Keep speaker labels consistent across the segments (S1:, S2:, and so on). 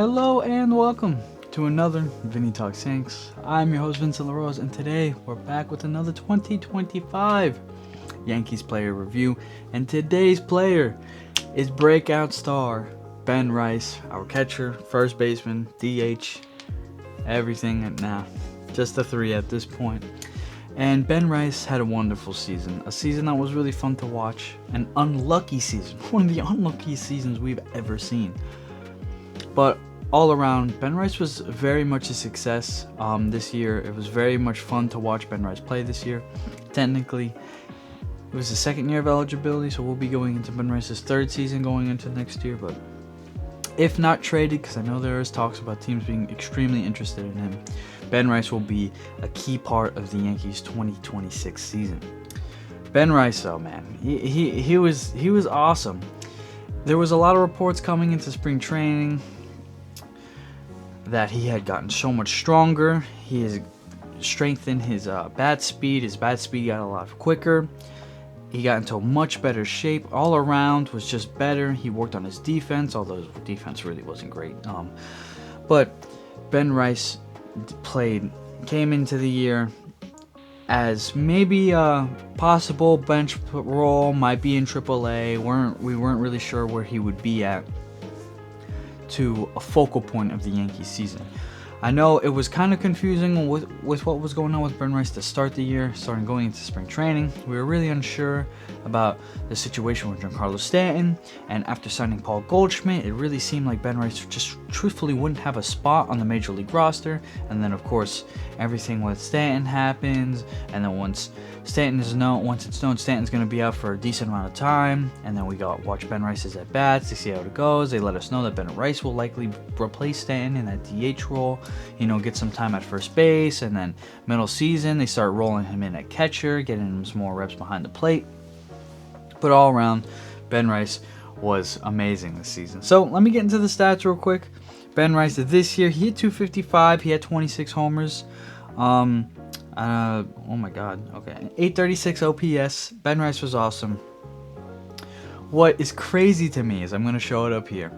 S1: Hello and welcome to another Vinny Talks Yanks. I'm your host Vincent LaRose, and today we're back with another 2025 Yankees player review. And today's player is breakout star Ben Rice, our catcher, first baseman, DH, everything. Just the three at this point. And Ben Rice had a wonderful season, a season that was really fun to watch, an unlucky season, one of the unluckiest seasons we've ever seen. But all around, Ben Rice was very much a success this year. It was very much fun to watch Ben Rice play this year. Technically, it was the second year of eligibility, so we'll be going into Ben Rice's third season going into next year. But if not traded, because I know there is talks about teams being extremely interested in him, Ben Rice will be a key part of the Yankees' 2026 season. Ben Rice, though, man, he was awesome. There was a lot of reports coming into spring training that he had gotten so much stronger. He has strengthened his bat speed. His bat speed got a lot quicker. He got into a much better shape. All around was just better. He worked on his defense, although his defense really wasn't great. But Ben Rice came into the year as maybe a possible bench role, might be in AAA. We weren't really sure where he would be at, to a focal point of the Yankees season. I know it was kind of confusing with what was going on with Ben Rice to start the year, going into spring training. We were really unsure about the situation with Giancarlo Stanton, and after signing Paul Goldschmidt, it really seemed like Ben Rice just truthfully wouldn't have a spot on the Major League roster. And then, of course, everything with Stanton happens, and then once it's known Stanton's going to be out for a decent amount of time, and then we watch Ben Rice's at bats to see how it goes. They let us know that Ben Rice will likely replace Stanton in that DH role, get some time at first base, and then middle season they start rolling him in at catcher, getting him some more reps behind the plate. But all around, Ben Rice was amazing this season. So let me get into the stats real quick. Ben Rice this year, he hit 255, he had 26 homers. Oh my god, okay. 836 OPS. Ben Rice was awesome. What is crazy to me is, I'm going to show it up here,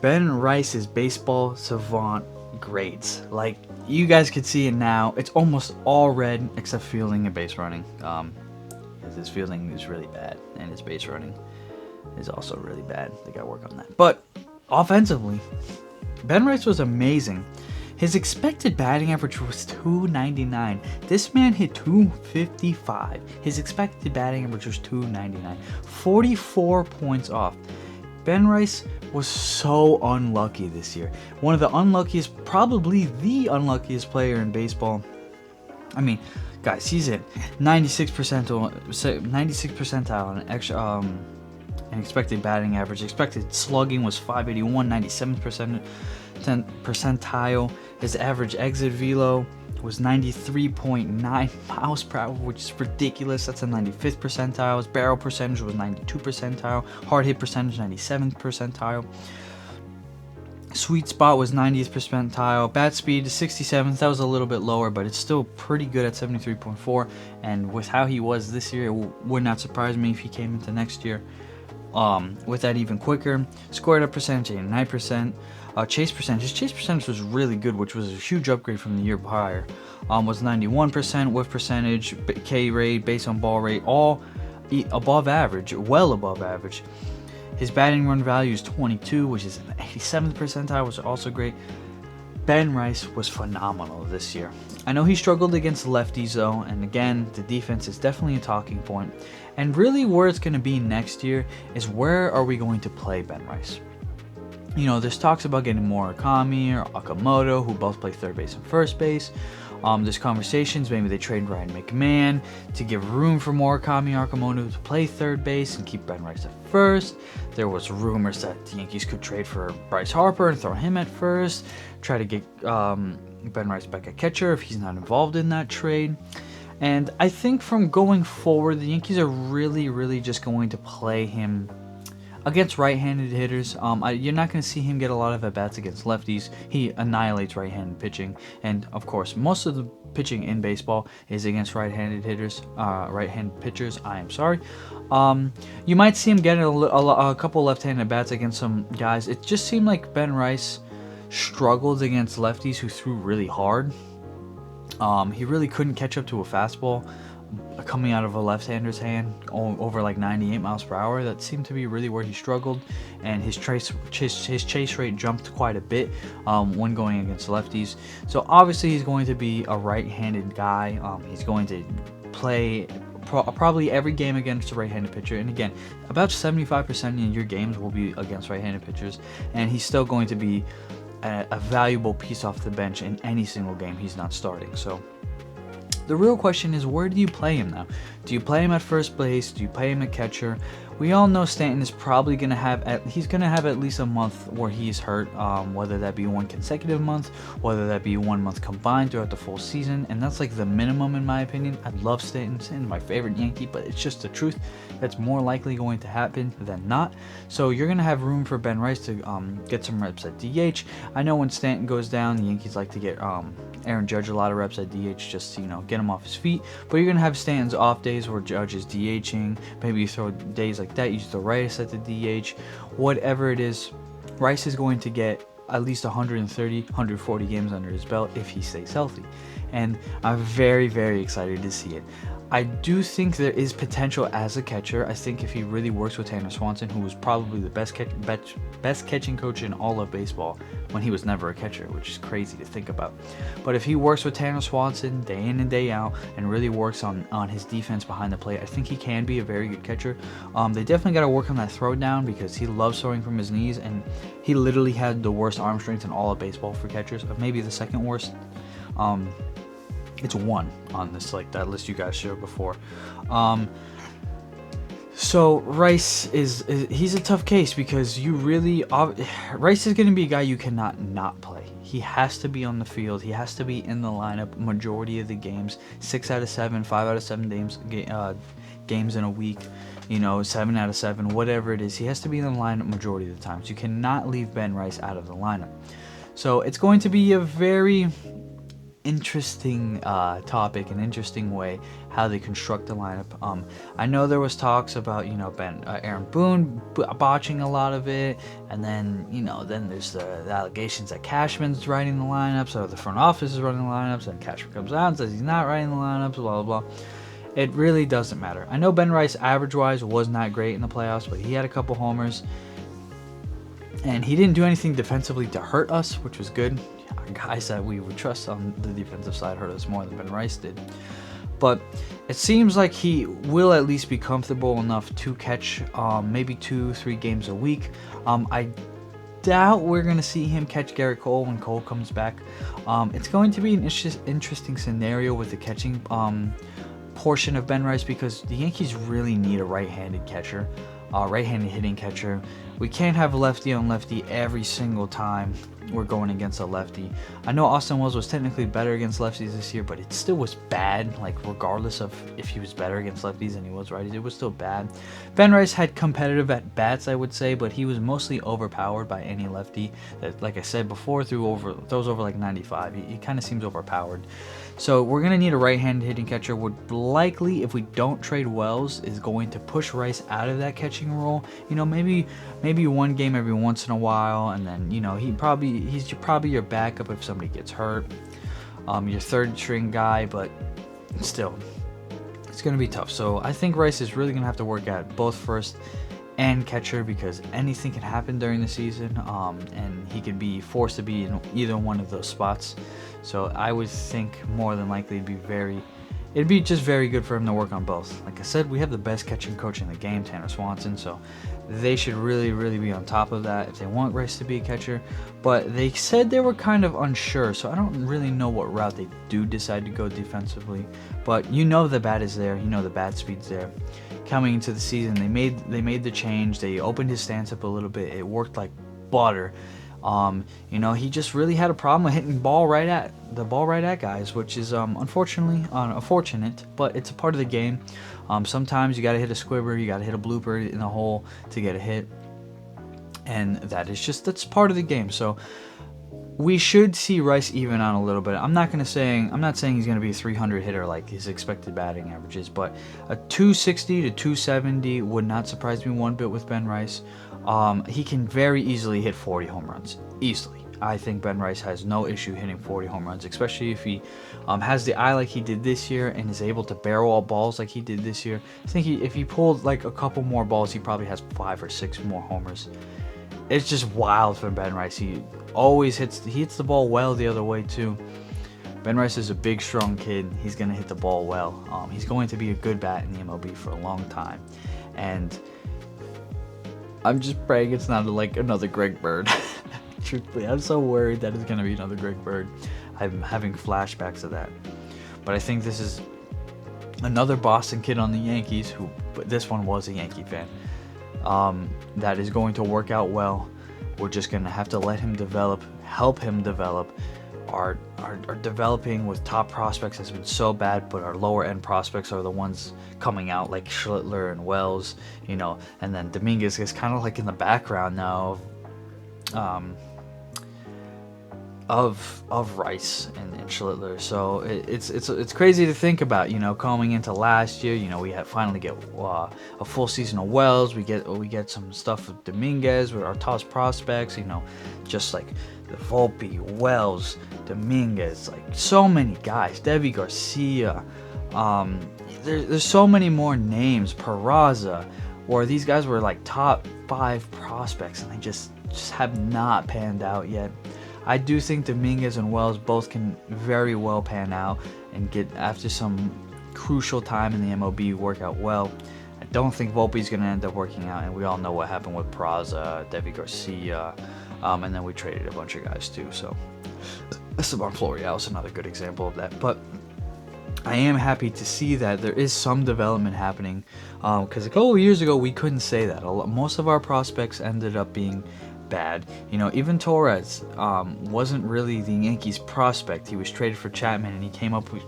S1: Ben Rice's baseball savant grades. Like, you guys could see it now. It's almost all red except fielding and base running. Because his fielding is really bad, and his base running is also really bad. They got to work on that. But offensively, Ben Rice was amazing. His expected batting average was .299. This man hit .255. His expected batting average was .299. 44 points off. Ben Rice was so unlucky this year. One of the unluckiest, probably the unluckiest player in baseball. I mean, guys, he's at 96 percentile in expected batting average. Expected slugging was .581, 97 percentile. His average exit velo was 93.9 miles per hour, which is ridiculous. That's a 95th percentile. His barrel percentage was 92 percentile. Hard hit percentage, 97th percentile. Sweet spot was 90th percentile. Bat speed, 67th. That was a little bit lower, but it's still pretty good at 73.4. And with how he was this year, it would not surprise me if he came into next year with that even quicker. Squared up percentage, 89%. Chase percentage. His chase percentage was really good, which was a huge upgrade from the year prior. Was 91%. Whiff percentage, K rate, base on ball rate, all above average, well above average. His batting run value is 22, which is in the 87th percentile, which is also great. Ben Rice was phenomenal this year. I know he struggled against lefties though, and again, the defense is definitely a talking point. And really where it's going to be next year is, where are we going to play Ben Rice? There's talks about getting Murakami or Okamoto, who both play third base and first base. There's conversations, maybe they trade Ryan McMahon to give room for Murakami or Okamoto to play third base and keep Ben Rice at first. There was rumors that the Yankees could trade for Bryce Harper and throw him at first, try to get Ben Rice back at catcher if he's not involved in that trade. And I think from going forward, the Yankees are really, really just going to play him against right-handed hitters, you're not going to see him get a lot of at-bats against lefties. He annihilates right-handed pitching, and of course, most of the pitching in baseball is against right-handed hitters, right-handed pitchers. I am sorry. You might see him getting a couple left-handed bats against some guys. It just seemed like Ben Rice struggled against lefties who threw really hard. He really couldn't catch up to a fastball coming out of a left-hander's hand over like 98 miles per hour. That seemed to be really where he struggled, and his chase rate jumped quite a bit when going against lefties. So obviously he's going to be a right-handed guy. He's going to play probably every game against a right-handed pitcher, and again, about 75% of your games will be against right-handed pitchers, and he's still going to be a valuable piece off the bench in any single game he's not starting. So the real question is, where do you play him now? Do you play him at first base? Do you play him at catcher? We all know Stanton is probably going to have at least a month where he's hurt, whether that be one consecutive month, whether that be 1 month combined throughout the full season, and that's like the minimum in my opinion. I love Stanton. Stanton's my favorite Yankee, but it's just the truth. That's more likely going to happen than not. So you're going to have room for Ben Rice to get some reps at DH. I know when Stanton goes down, the Yankees like to get Aaron Judge a lot of reps at DH just to, get him off his feet. But you're going to have Stanton's off days where Judge is DHing. Maybe you throw days like that, you throw Rice at the DH. Whatever it is, Rice is going to get at least 130, 140 games under his belt if he stays healthy. And I'm very, very excited to see it. I do think there is potential as a catcher. I think if he really works with Tanner Swanson, who was probably the best catching coach in all of baseball when he was never a catcher, which is crazy to think about. But if he works with Tanner Swanson day in and day out and really works on his defense behind the plate, I think he can be a very good catcher. They definitely got to work on that throw down because he loves throwing from his knees, and he literally had the worst arm strength in all of baseball for catchers, or maybe the second worst. It's one on this, like that list you guys showed before. So Rice he's a tough case because Rice is going to be a guy you cannot not play. He has to be on the field. He has to be in the lineup majority of the games. 6 out of 7, 5 out of 7 games in a week. 7 out of 7, whatever it is. He has to be in the lineup majority of the times. You cannot leave Ben Rice out of the lineup. So it's going to be a very interesting topic, an interesting way how they construct the lineup. I know there was talks about Aaron Boone botching a lot of it, and then then there's the allegations that Cashman's writing the lineups, or the front office is running the lineups, and Cashman comes out and says he's not writing the lineups, blah blah blah. It really doesn't matter. I know Ben Rice average wise was not great in the playoffs, but he had a couple homers, and he didn't do anything defensively to hurt us, which was good. Guys that we would trust on the defensive side hurt us more than Ben Rice did. But it seems like he will at least be comfortable enough to catch maybe 2-3 games a week. I doubt we're going to see him catch Garrett Cole when Cole comes back. It's going to be an interesting scenario with the catching portion of Ben Rice because the Yankees really need a right-handed catcher, right-handed hitting catcher. We can't have lefty on lefty every single time we're going against a lefty. I know Austin Wells was technically better against lefties this year, but it still was bad, like regardless of if he was better against lefties than he was righties, it was still bad. Ben Rice had competitive at bats, I would say, but he was mostly overpowered by any lefty that, like I said before, throws over like 95. He kind of seems overpowered. So we're going to need a right-handed hitting catcher. Would likely, if we don't trade Wells, is going to push Rice out of that catching role. Maybe one game every once in a while, and then he's probably your backup if somebody gets hurt. Your third string guy, but still, it's going to be tough. So I think Rice is really going to have to work at both first and catcher because anything can happen during the season, and he could be forced to be in either one of those spots. So I would think more than likely it'd be just very good for him to work on both. Like I said, we have the best catching coach in the game, Tanner Swanson, so they should really, really be on top of that if they want Rice to be a catcher. But they said they were kind of unsure, so I don't really know what route they do decide to go defensively. But the bat is there, the bat speed's there. Coming into the season, they made the change. They opened his stance up a little bit. It worked like butter. He just really had a problem with hitting the ball right at guys, which is unfortunately unfortunate, but it's a part of the game. Sometimes you got to hit a squibber, you got to hit a blooper in the hole to get a hit. and that's part of the game. So we should see Rice even on a little bit. I'm not saying he's going to be a 300 hitter like his expected batting averages, but a 260 to 270 would not surprise me one bit with Ben Rice. He can very easily hit 40 home runs, easily. I think Ben Rice has no issue hitting 40 home runs, especially if he has the eye like he did this year and is able to barrel all balls like he did this year. I think if he pulled like a couple more balls, he probably has 5 or 6 more homers. It's just wild for Ben Rice. He always hits the ball well the other way too. Ben Rice is a big, strong kid. He's going to hit the ball well. He's going to be a good bat in the MLB for a long time. And I'm just praying it's not like another Greg Bird. Truthfully, I'm so worried that it's going to be another Greg Bird. I'm having flashbacks of that. But I think this is another Boston kid on the Yankees, but this one was a Yankee fan. That is going to work out well. We're just going to have to let him develop, help him develop. Our developing with top prospects has been so bad, but our lower end prospects are the ones coming out, like Schlittler and Wells, and then Dominguez is kind of like in the background now of Rice and Schlittler. So it's crazy to think about, coming into last year, we finally get a full season of Wells. We get some stuff with Dominguez with our top prospects, just like the Volpe, Wells, Dominguez, like so many guys, Devi Garcia. There's so many more names, Peraza, where these guys were like top 5 prospects and they just have not panned out yet. I do think Dominguez and Wells both can very well pan out and get, after some crucial time in the MLB, work out well. I don't think Volpe's going to end up working out, and we all know what happened with Peraza, Devi Garcia, and then we traded a bunch of guys too. So Esteban Florial is another good example of that. But I am happy to see that there is some development happening, because a couple of years ago we couldn't say that. Most of our prospects ended up being bad. Even Torres wasn't really the Yankees prospect. He was traded for Chapman, and he came up with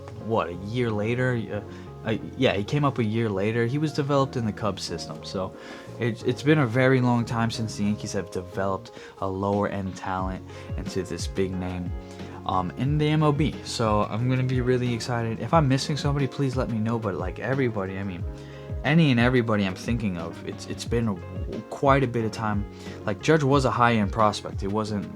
S1: a year later. He came up a year later. He was developed in the Cubs system. So it's been a very long time since the Yankees have developed a lower end talent into this big name in the MLB. So I'm gonna be really excited. If I'm missing somebody, please let me know. But like everybody, any and everybody I'm thinking of, it's been quite a bit of time. Like Judge was a high-end prospect. It wasn't,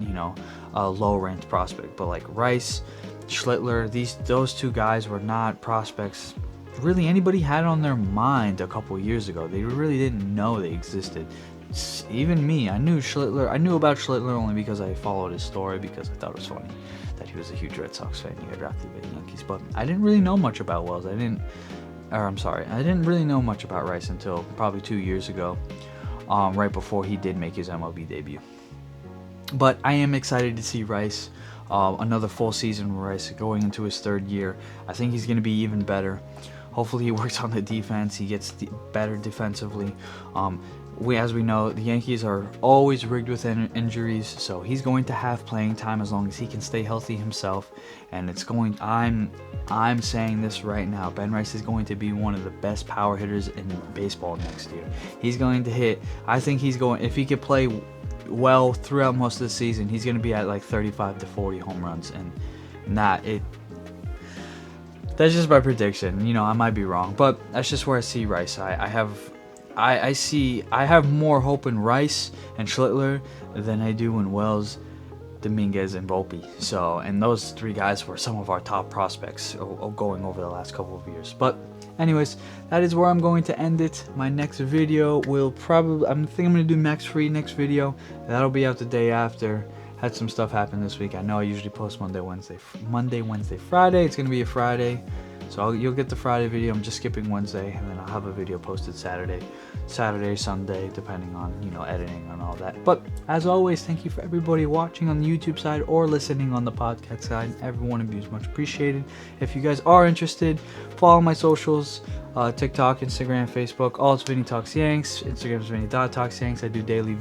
S1: a low-ranked prospect. But like Rice, Schlittler, those two guys were not prospects really anybody had on their mind a couple years ago. They really didn't know they existed. Even me, I knew about Schlittler only because I followed his story, because I thought it was funny that he was a huge Red Sox fan. He got drafted by the Yankees. But I didn't really know much about Wells. I didn't really know much about Rice until probably 2 years ago, right before he did make his MLB debut. But I am excited to see Rice, another full season with Rice going into his 3rd year. I think he's going to be even better. Hopefully he works on the defense. He gets better defensively. As we know, the Yankees are always rigged with injuries, so he's going to have playing time as long as he can stay healthy himself. And I'm saying this right now, Ben Rice is going to be one of the best power hitters in baseball next year. He's going to hit, if he could play well throughout most of the season, he's going to be at like 35 to 40 home runs. And that's just my prediction. I might be wrong, but that's just where I see Rice. I have more hope in Rice and Schlittler than I do in Wells, Dominguez, and Volpe. And those 3 guys were some of our top prospects going over the last couple of years. But anyways, that is where I'm going to end it. My next video will I'm going to do Max Free next video. That'll be out the day after. Had some stuff happen this week. I know I usually post Monday, Wednesday, Friday. It's going to be a Friday. So you'll get the Friday video. I'm just skipping Wednesday, and then I'll have a video posted Saturday, Sunday, depending on, editing and all that. But as always, thank you for everybody watching on the YouTube side or listening on the podcast side. Every one of you is much appreciated. If you guys are interested, follow my socials, TikTok, Instagram, Facebook. All it's Vinny Talks Yanks. Instagram is Vinny.Talks Yanks. I do daily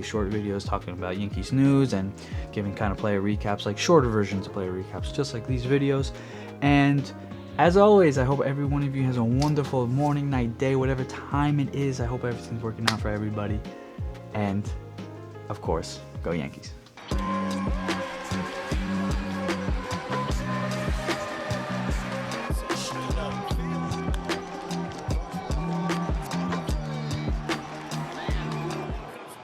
S1: short videos talking about Yankees news and giving kind of player recaps, like shorter versions of player recaps, just like these videos. And as always, I hope every one of you has a wonderful morning, night, day, whatever time it is. I hope everything's working out for everybody. And of course, go Yankees.